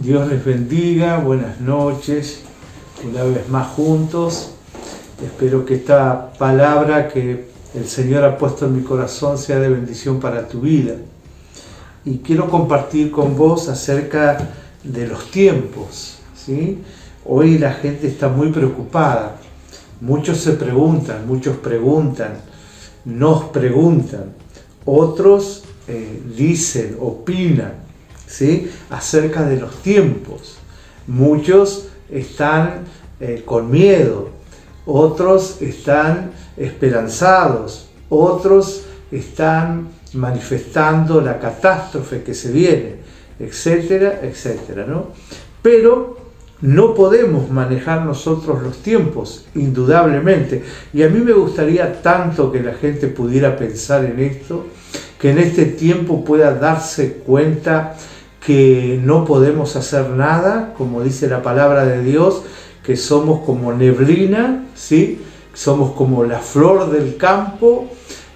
Dios les bendiga, buenas noches, una vez más juntos. Espero que esta palabra que el Señor ha puesto en mi corazón sea de bendición para tu vida. Y quiero compartir con vos acerca de los tiempos, ¿sí? Hoy la gente está muy preocupada. Muchos se preguntan, muchos preguntan, nos preguntan. Otros dicen, opinan, ¿sí?, acerca de los tiempos. Muchos están con miedo, otros están esperanzados, otros están manifestando la catástrofe que se viene, etcétera, etcétera, ¿no? Pero no podemos manejar nosotros los tiempos, indudablemente. Y a mí me gustaría tanto que la gente pudiera pensar en esto, que en este tiempo pueda darse cuenta que no podemos hacer nada, como dice la palabra de Dios, que somos como neblina, ¿sí? Somos como la flor del campo,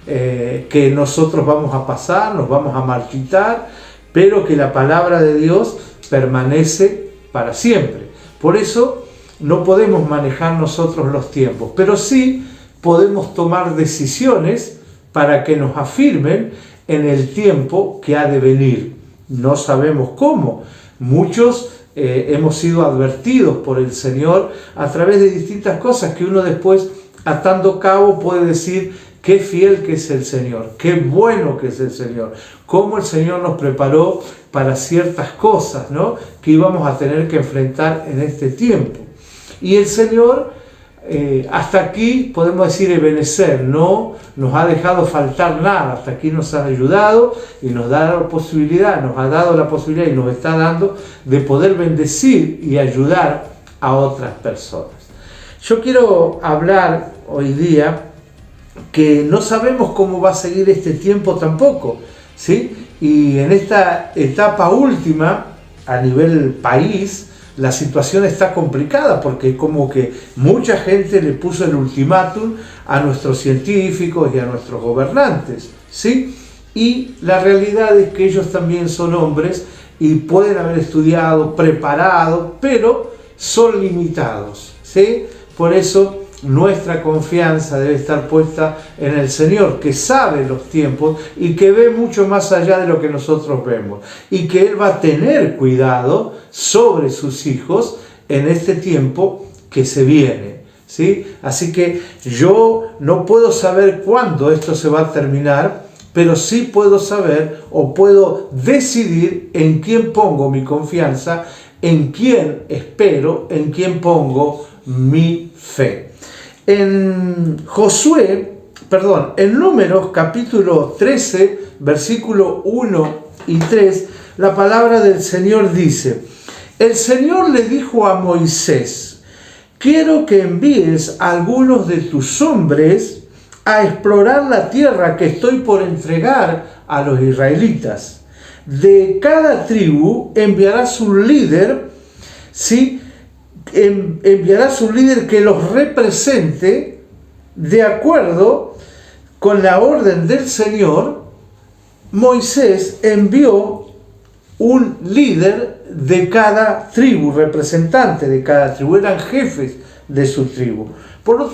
que nosotros vamos a pasar, nos vamos a marchitar, pero que la palabra de Dios permanece para siempre. Por eso no podemos manejar nosotros los tiempos, pero sí podemos tomar decisiones para que nos afirmen en el tiempo que ha de venir. No sabemos cómo. Muchos hemos sido advertidos por el Señor a través de distintas cosas que uno después, atando cabo, puede decir qué fiel que es el Señor, qué bueno que es el Señor, cómo el Señor nos preparó para ciertas cosas, ¿no?, que íbamos a tener que enfrentar en este tiempo. Y el Señor, hasta aquí podemos decir Ebenezer, no nos ha dejado faltar nada, hasta aquí nos ha ayudado y nos da la posibilidad, nos ha dado la posibilidad y nos está dando de poder bendecir y ayudar a otras personas. Yo quiero hablar hoy día que no sabemos cómo va a seguir este tiempo tampoco, ¿sí? Y en esta etapa última, a nivel país, la situación está complicada porque como que mucha gente le puso el ultimátum a nuestros científicos y a nuestros gobernantes, ¿sí? Y la realidad es que ellos también son hombres y pueden haber estudiado, preparado, pero son limitados, ¿sí? Por eso nuestra confianza debe estar puesta en el Señor, que sabe los tiempos y que ve mucho más allá de lo que nosotros vemos, y que Él va a tener cuidado sobre sus hijos en este tiempo que se viene, ¿sí? Así que yo no puedo saber cuándo esto se va a terminar, pero sí puedo saber o puedo decidir en quién pongo mi confianza, en quién espero, en quién pongo mi fe. En Números capítulo 13, versículo 1 y 3, la palabra del Señor dice: el Señor le dijo a Moisés: quiero que envíes a algunos de tus hombres a explorar la tierra que estoy por entregar a los israelitas. De cada tribu enviarás un líder, ¿sí? Enviarás un líder que los represente de acuerdo con la orden del Señor. Moisés envió un líder de cada tribu, representante de cada tribu, eran jefes de su tribu. Por lo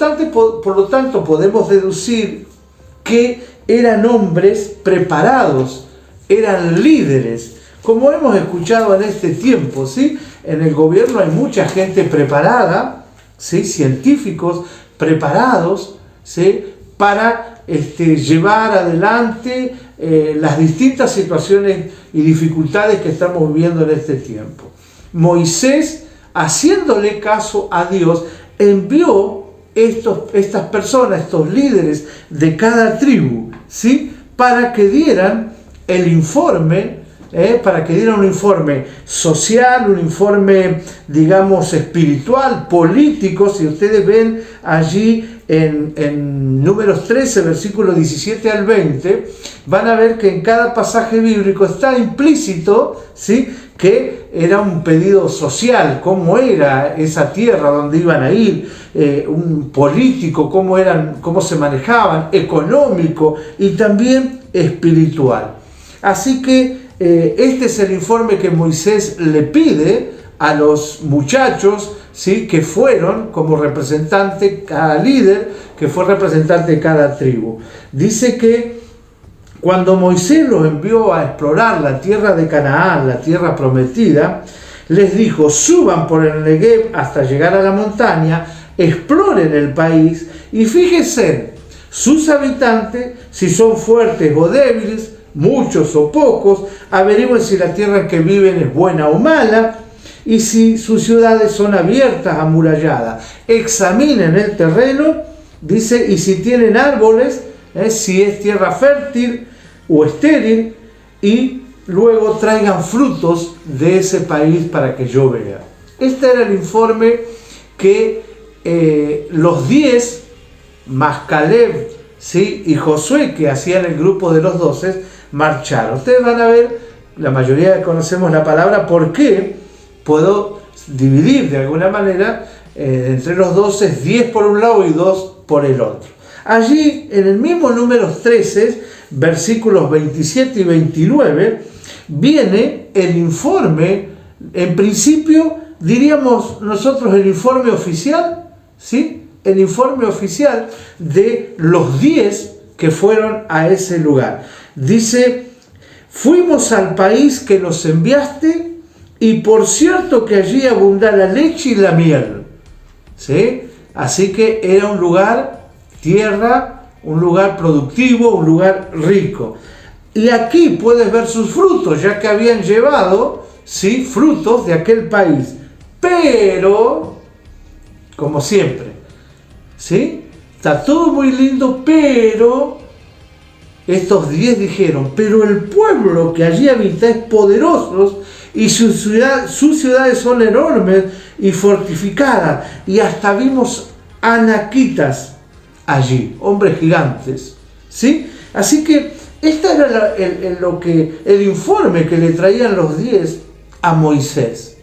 tanto, podemos deducir que eran hombres preparados, eran líderes, como hemos escuchado en este tiempo, ¿sí? En el gobierno hay mucha gente preparada, ¿sí? Científicos preparados, ¿sí? Para llevar adelante las distintas situaciones y dificultades que estamos viviendo en este tiempo. Moisés, haciéndole caso a Dios, envió estas personas, estos líderes de cada tribu, ¿sí? Para que dieran el informe, para que dieran un informe social, un informe, digamos, espiritual, político. Si ustedes ven allí en Números 13, versículos 17 al 20, van a ver que en cada pasaje bíblico está implícito, ¿sí? Que era un pedido social, cómo era esa tierra donde iban a ir, un político, cómo se manejaban, económico y también espiritual. Así que este es el informe que Moisés le pide a los muchachos, ¿sí? Que fueron como representante, cada líder que fue representante de cada tribu. Dice que cuando Moisés los envió a explorar la tierra de Canaán, la tierra prometida, les dijo: suban por el Negev hasta llegar a la montaña, exploren el país y fíjense sus habitantes, si son fuertes o débiles, muchos o pocos, averigüen si la tierra en que viven es buena o mala, y si sus ciudades son abiertas, amuralladas. Examinen el terreno, dice, y si tienen árboles, si es tierra fértil o estéril, y luego traigan frutos de ese país para que yo vea. Este era el informe que los 10, más Caleb, ¿sí? Y Josué, que hacían el grupo de los 12, marcharon. Ustedes van a ver, la mayoría conocemos la palabra, ¿por qué? Puedo dividir de alguna manera entre los 12, 10 por un lado y 2 por el otro. Allí, en el mismo Números 13, versículos 27 y 29, viene el informe, en principio, diríamos nosotros el informe oficial, ¿sí? El informe oficial de los 10 que fueron a ese lugar. Dice: fuimos al país que nos enviaste, y por cierto que allí abunda la leche y la miel, ¿sí? Así que era un lugar, tierra, un lugar productivo, un lugar rico. Y aquí puedes ver sus frutos, ya que habían llevado, ¿sí? Frutos de aquel país. Pero, como siempre, ¿sí? Está todo muy lindo, pero estos 10 dijeron: pero el pueblo que allí habita es poderoso, y sus ciudades son enormes y fortificadas, y hasta vimos anaquitas allí, hombres gigantes, ¿sí? Así que este era el informe que le traían los 10 a Moisés.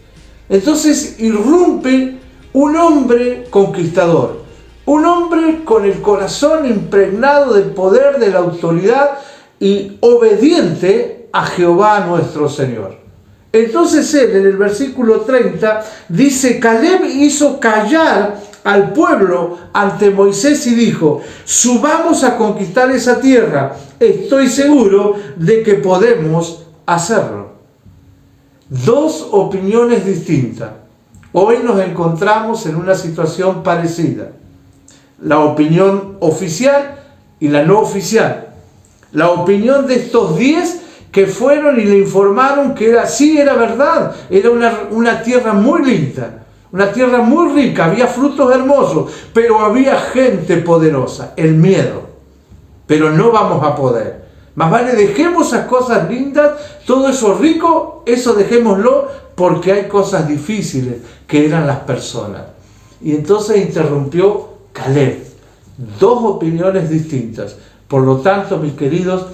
Entonces irrumpe un hombre conquistador, un hombre con el corazón impregnado del poder, de la autoridad y obediente a Jehová nuestro Señor. Entonces él, en el versículo 30, dice: Caleb hizo callar al pueblo ante Moisés y dijo: subamos a conquistar esa tierra, estoy seguro de que podemos hacerlo. Dos opiniones distintas. Hoy nos encontramos en una situación parecida. La opinión oficial y la no oficial. La opinión de estos 10 que fueron y le informaron que era verdad, era una tierra muy linda, una tierra muy rica, había frutos hermosos, pero había gente poderosa, el miedo. Pero no vamos a poder. Más vale dejemos esas cosas lindas, todo eso rico, eso dejémoslo, porque hay cosas difíciles que eran las personas. Y entonces interrumpió Caleb. Dos opiniones distintas. Por lo tanto, mis queridos,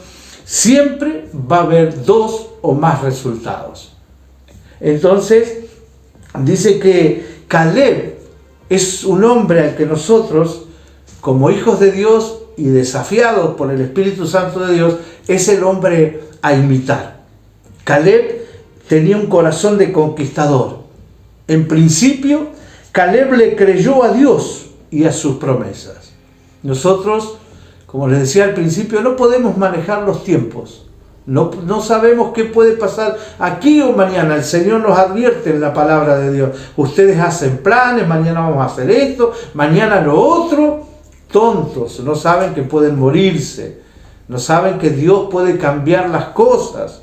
siempre va a haber dos o más resultados. Entonces, dice que Caleb es un hombre al que nosotros, como hijos de Dios y desafiados por el Espíritu Santo de Dios, es el hombre a imitar. Caleb tenía un corazón de conquistador. En principio, Caleb le creyó a Dios y a sus promesas. Nosotros, como les decía al principio, no podemos manejar los tiempos, No sabemos qué puede pasar aquí o mañana. El Señor nos advierte en la palabra de Dios. Ustedes hacen planes, mañana vamos a hacer esto, mañana lo otro. Tontos, no saben que pueden morirse. No saben que Dios puede cambiar las cosas.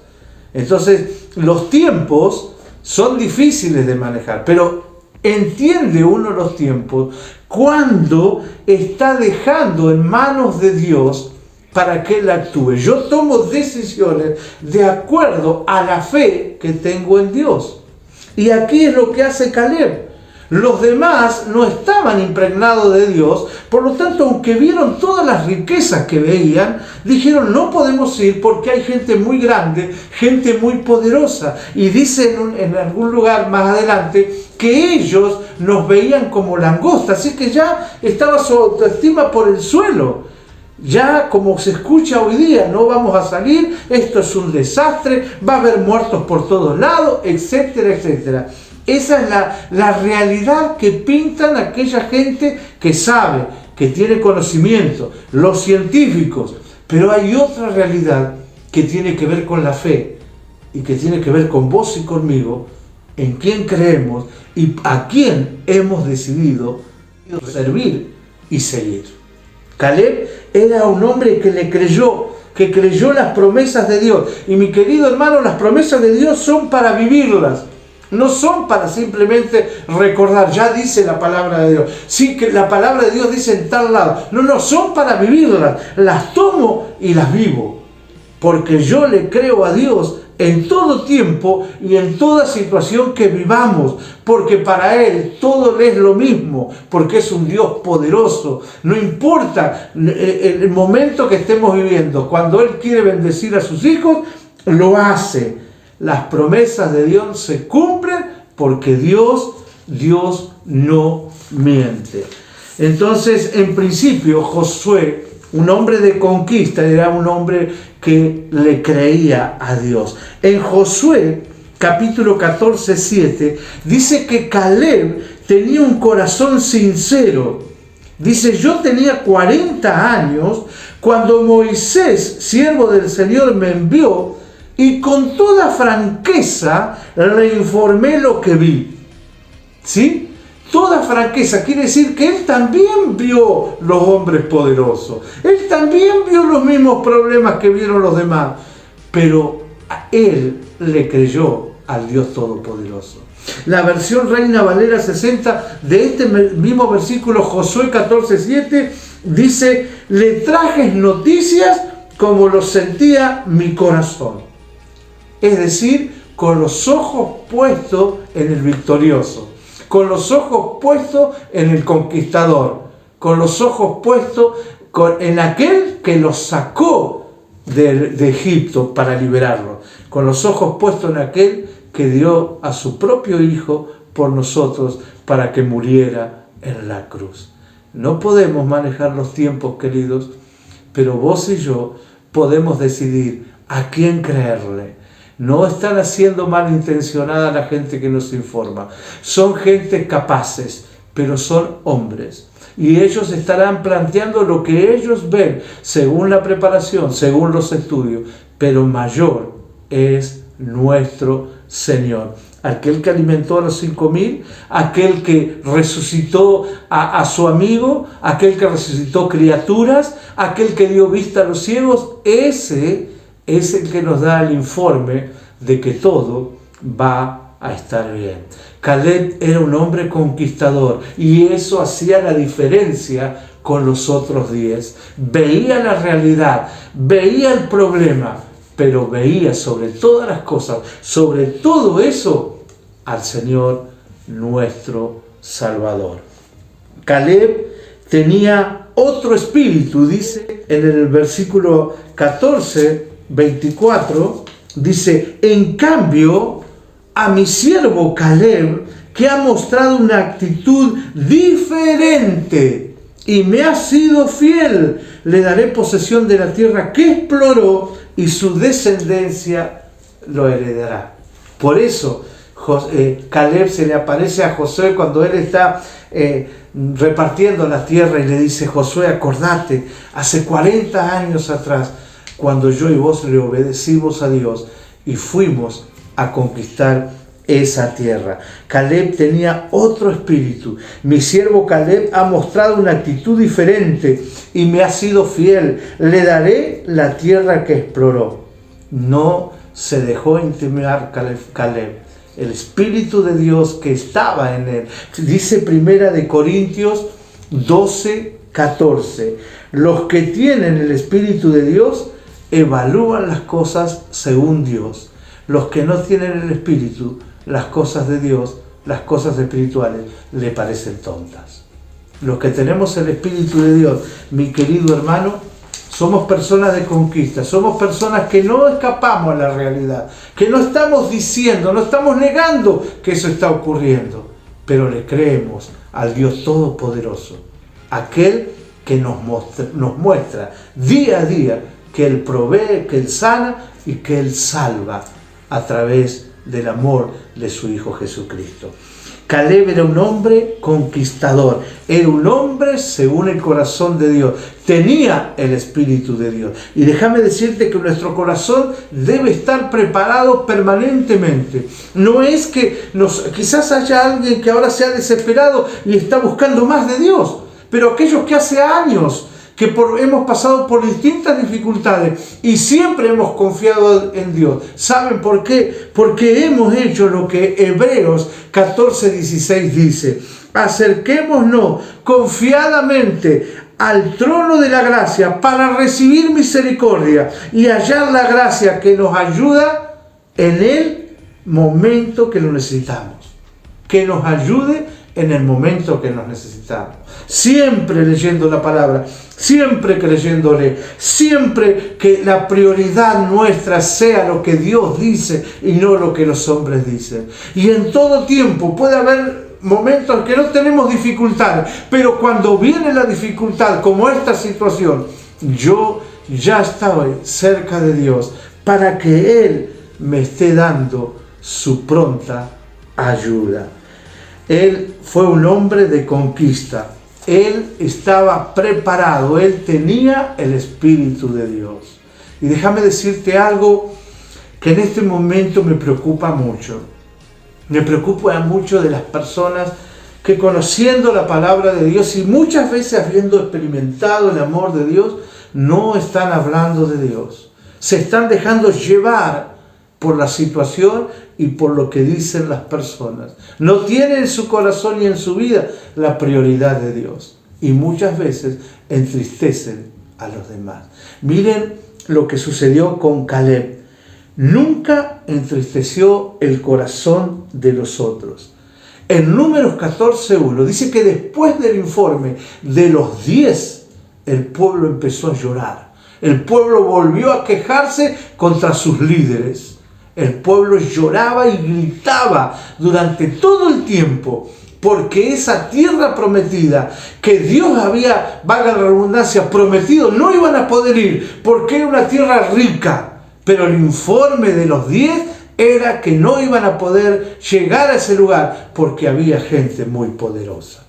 Entonces, los tiempos son difíciles de manejar, pero entiende uno los tiempos cuando está dejando en manos de Dios para que Él actúe. Yo tomo decisiones de acuerdo a la fe que tengo en Dios. Y aquí es lo que hace Caleb. Los demás no estaban impregnados de Dios, por lo tanto, aunque vieron todas las riquezas que veían, dijeron, no podemos ir porque hay gente muy grande, gente muy poderosa. Y dice en algún lugar más adelante que ellos nos veían como langostas, así que ya estaba su autoestima por el suelo. Ya como se escucha hoy día, no vamos a salir, esto es un desastre, va a haber muertos por todos lados, etcétera, etcétera. Esa es la realidad que pintan aquella gente que sabe, que tiene conocimiento, los científicos. Pero hay otra realidad que tiene que ver con la fe y que tiene que ver con vos y conmigo, en quién creemos y a quién hemos decidido servir y seguir. Caleb era un hombre que creyó las promesas de Dios. Y mi querido hermano, las promesas de Dios son para vivirlas. No son para simplemente recordar, ya dice la palabra de Dios. Sí, que la palabra de Dios dice en tal lado. No, son para vivirlas. Las tomo y las vivo. Porque yo le creo a Dios en todo tiempo y en toda situación que vivamos. Porque para Él todo es lo mismo. Porque es un Dios poderoso. No importa el momento que estemos viviendo. Cuando Él quiere bendecir a sus hijos, lo hace. Las promesas de Dios se cumplen porque Dios no miente. Entonces, en principio, Josué, un hombre de conquista, era un hombre que le creía a Dios. En Josué, capítulo 14, 7, dice que Caleb tenía un corazón sincero. Dice, yo tenía 40 años cuando Moisés, siervo del Señor, me envió y con toda franqueza le informé lo que vi. ¿Sí? Toda franqueza quiere decir que él también vio los hombres poderosos. Él también vio los mismos problemas que vieron los demás. Pero él le creyó al Dios Todopoderoso. La versión Reina Valera 60 de este mismo versículo, Josué 14:7, dice, le trajes noticias como lo sentía mi corazón. Es decir, con los ojos puestos en el victorioso, con los ojos puestos en el conquistador, con los ojos puestos en aquel que los sacó de Egipto para liberarlo, con los ojos puestos en aquel que dio a su propio Hijo por nosotros para que muriera en la cruz. No podemos manejar los tiempos, queridos, pero vos y yo podemos decidir a quién creerle. No están haciendo malintencionada la gente que nos informa. Son gente capaces, pero son hombres. Y ellos estarán planteando lo que ellos ven, según la preparación, según los estudios. Pero mayor es nuestro Señor. Aquel que alimentó a los 5,000, aquel que resucitó a su amigo, aquel que resucitó criaturas, aquel que dio vista a los ciegos, ese es el que nos da el informe de que todo va a estar bien. Caleb era un hombre conquistador y eso hacía la diferencia con los otros 10. Veía la realidad, veía el problema, pero veía sobre todas las cosas, sobre todo eso, al Señor nuestro Salvador. Caleb tenía otro espíritu, dice en el versículo 14, 24, dice, en cambio, a mi siervo Caleb, que ha mostrado una actitud diferente y me ha sido fiel, le daré posesión de la tierra que exploró y su descendencia lo heredará. Por eso, Caleb se le aparece a Josué cuando él está repartiendo la tierra y le dice, Josué, acordate, hace 40 años atrás, cuando yo y vos le obedecimos a Dios y fuimos a conquistar esa tierra. Caleb tenía otro espíritu. Mi siervo Caleb ha mostrado una actitud diferente y me ha sido fiel. Le daré la tierra que exploró. No se dejó intimidar Caleb. El espíritu de Dios que estaba en él. Dice Primera de Corintios 12:14. Los que tienen el espíritu de Dios evalúan las cosas según Dios. Los que no tienen el espíritu, las cosas de Dios, las cosas espirituales, le parecen tontas. Los que tenemos el espíritu de Dios, mi querido hermano, somos personas de conquista, somos personas que no escapamos a la realidad, que no estamos diciendo, no estamos negando que eso está ocurriendo, pero le creemos al Dios Todopoderoso, aquel que nos muestra día a día que Él provee, que Él sana y que Él salva a través del amor de su Hijo Jesucristo. Caleb era un hombre conquistador, era un hombre según el corazón de Dios, tenía el Espíritu de Dios. Y déjame decirte que nuestro corazón debe estar preparado permanentemente. No es que quizás haya alguien que ahora se ha desesperado y está buscando más de Dios, pero aquellos que hace años que hemos pasado por distintas dificultades y siempre hemos confiado en Dios. ¿Saben por qué? Porque hemos hecho lo que Hebreos 14:16 dice: acerquémonos confiadamente al trono de la gracia para recibir misericordia y hallar la gracia que nos ayuda en el momento que lo necesitamos. Que nos ayude en el momento que nos necesitamos. Siempre leyendo la palabra, siempre creyéndole, siempre que la prioridad nuestra sea lo que Dios dice y no lo que los hombres dicen. Y en todo tiempo puede haber momentos que no tenemos dificultades, pero cuando viene la dificultad, como esta situación, yo ya estoy cerca de Dios para que Él me esté dando su pronta ayuda. Él fue un hombre de conquista. Él estaba preparado. Él tenía el Espíritu de Dios. Y déjame decirte algo que en este momento me preocupa mucho. Me preocupa mucho de las personas que, conociendo la palabra de Dios y muchas veces habiendo experimentado el amor de Dios, no están hablando de Dios. Se están dejando llevar por la situación y por lo que dicen las personas. No tienen en su corazón y en su vida la prioridad de Dios. Y muchas veces entristecen a los demás. Miren lo que sucedió con Caleb. Nunca entristeció el corazón de los otros. En Números 14:1 dice que después del informe de los 10, el pueblo empezó a llorar. El pueblo volvió a quejarse contra sus líderes. El pueblo lloraba y gritaba durante todo el tiempo porque esa tierra prometida que Dios había, valga la redundancia, prometido, no iban a poder ir porque era una tierra rica. Pero el informe de los 10 era que no iban a poder llegar a ese lugar porque había gente muy poderosa.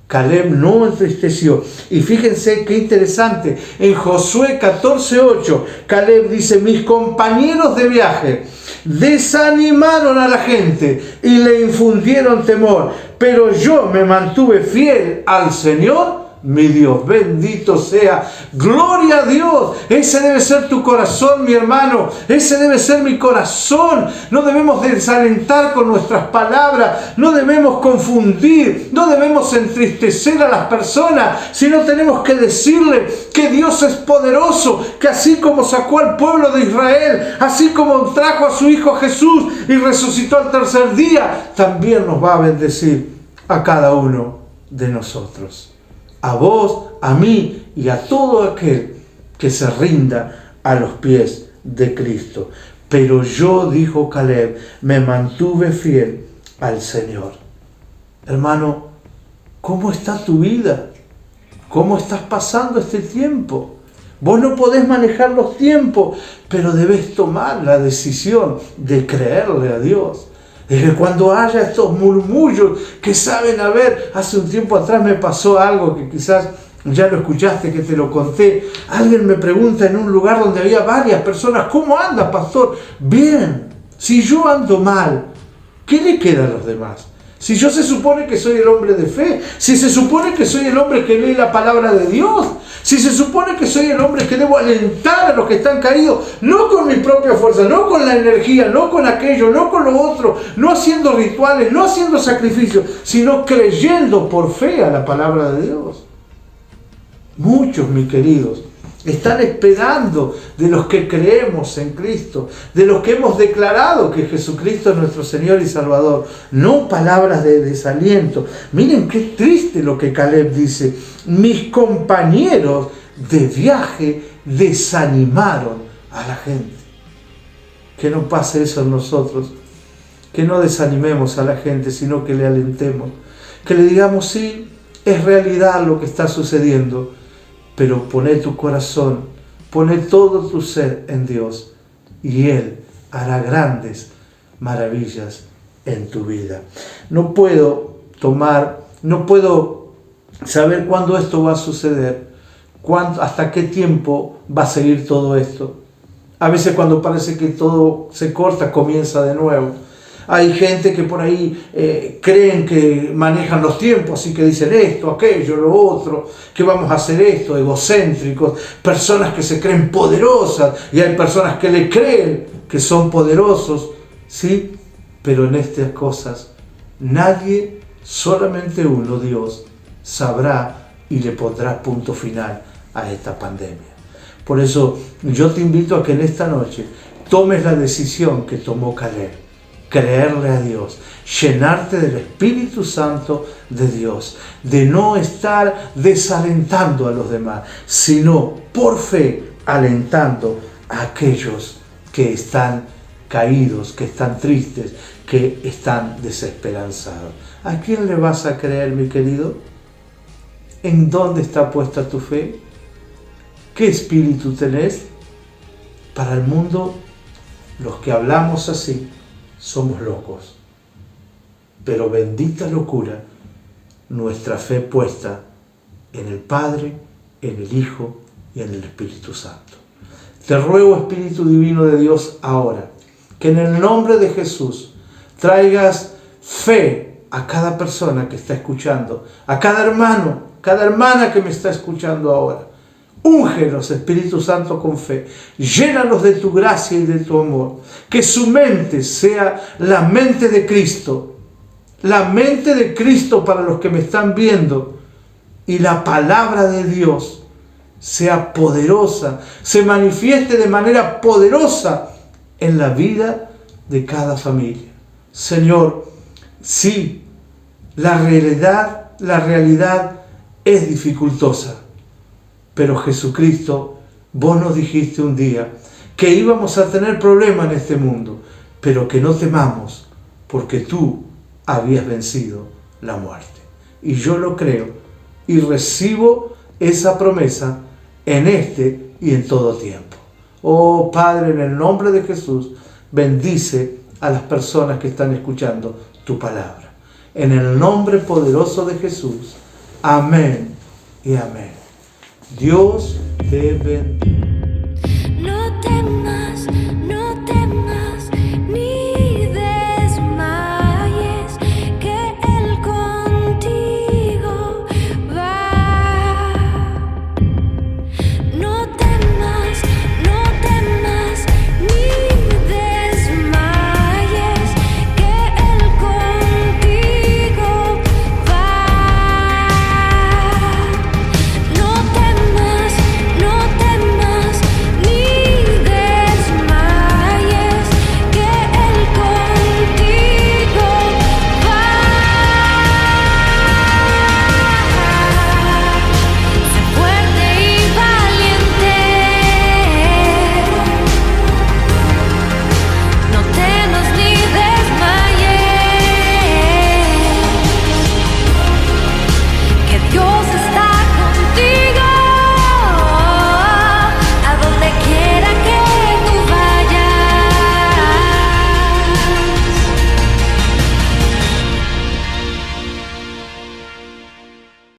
Caleb no entristeció. Y fíjense qué interesante. En Josué 14:8, Caleb dice: mis compañeros de viaje desanimaron a la gente y le infundieron temor, pero yo me mantuve fiel al Señor, mi Dios. Bendito sea. Gloria a Dios. Ese debe ser tu corazón, mi hermano. Ese debe ser mi corazón. No debemos desalentar con nuestras palabras. No debemos confundir. No debemos entristecer a las personas. Sino tenemos que decirle que Dios es poderoso. Que así como sacó al pueblo de Israel, así como trajo a su Hijo Jesús y resucitó al tercer día, también nos va a bendecir a cada uno de nosotros. A vos, a mí y a todo aquel que se rinda a los pies de Cristo. Pero yo, dijo Caleb, me mantuve fiel al Señor. Hermano, ¿cómo está tu vida? ¿Cómo estás pasando este tiempo? Vos no podés manejar los tiempos, pero debes tomar la decisión de creerle a Dios. Desde cuando haya estos murmullos que saben, hace un tiempo atrás me pasó algo que quizás Ya lo escuchaste que te lo conté. Alguien me pregunta en un lugar donde había varias personas, ¿cómo andas, pastor? Bien. Si yo ando mal, ¿qué le queda a los demás? Si yo se supone que soy el hombre de fe, si se supone que soy el hombre que lee la palabra de Dios, si se supone que soy el hombre que debo alentar a los que están caídos, no con mis propias fuerzas, no con la energía, no con aquello, no con lo otro, no haciendo rituales, no haciendo sacrificios, sino creyendo por fe a la palabra de Dios. Muchos, mis queridos, están esperando de los que creemos en Cristo, de los que hemos declarado que Jesucristo es nuestro Señor y Salvador, no palabras de desaliento. Miren qué triste lo que Caleb dice: mis compañeros de viaje desanimaron a la gente. Que no pase eso en nosotros, que no desanimemos a la gente, sino que le alentemos, que le digamos: sí, es realidad lo que está sucediendo, pero poné tu corazón, poné todo tu ser en Dios y Él hará grandes maravillas en tu vida. No puedo saber cuándo esto va a suceder, hasta qué tiempo va a seguir todo esto. A veces cuando parece que todo se corta, comienza de nuevo. Hay gente que por ahí creen que manejan los tiempos y que dicen esto, aquello, lo otro, que vamos a hacer esto, egocéntricos, personas que se creen poderosas y hay personas que le creen que son poderosos, ¿sí? Pero en estas cosas nadie, solamente uno, Dios, sabrá y le pondrá punto final a esta pandemia. Por eso yo te invito a que en esta noche tomes la decisión que tomó Caleb. Creerle a Dios, llenarte del Espíritu Santo de Dios, de no estar desalentando a los demás, sino por fe alentando a aquellos que están caídos, que están tristes, que están desesperanzados. ¿A quién le vas a creer, mi querido? ¿En dónde está puesta tu fe? ¿Qué espíritu tenés? Para el mundo, los que hablamos así, somos locos, pero bendita locura nuestra fe puesta en el Padre, en el Hijo y en el Espíritu Santo. Te ruego, Espíritu Divino de Dios, ahora, que en el nombre de Jesús traigas fe a cada persona que está escuchando, a cada hermano, cada hermana que me está escuchando ahora. Úngelos, Espíritu Santo, con fe. Llénalos de tu gracia y de tu amor. Que su mente sea la mente de Cristo. La mente de Cristo para los que me están viendo. Y la palabra de Dios sea poderosa, se manifieste de manera poderosa en la vida de cada familia. Señor, sí, la realidad es dificultosa. Pero Jesucristo, vos nos dijiste un día que íbamos a tener problemas en este mundo, pero que no temamos, porque tú habías vencido la muerte. Y yo lo creo y recibo esa promesa en este y en todo tiempo. Oh Padre, en el nombre de Jesús, bendice a las personas que están escuchando tu palabra. En el nombre poderoso de Jesús. Amén y amén. Dios te bendiga.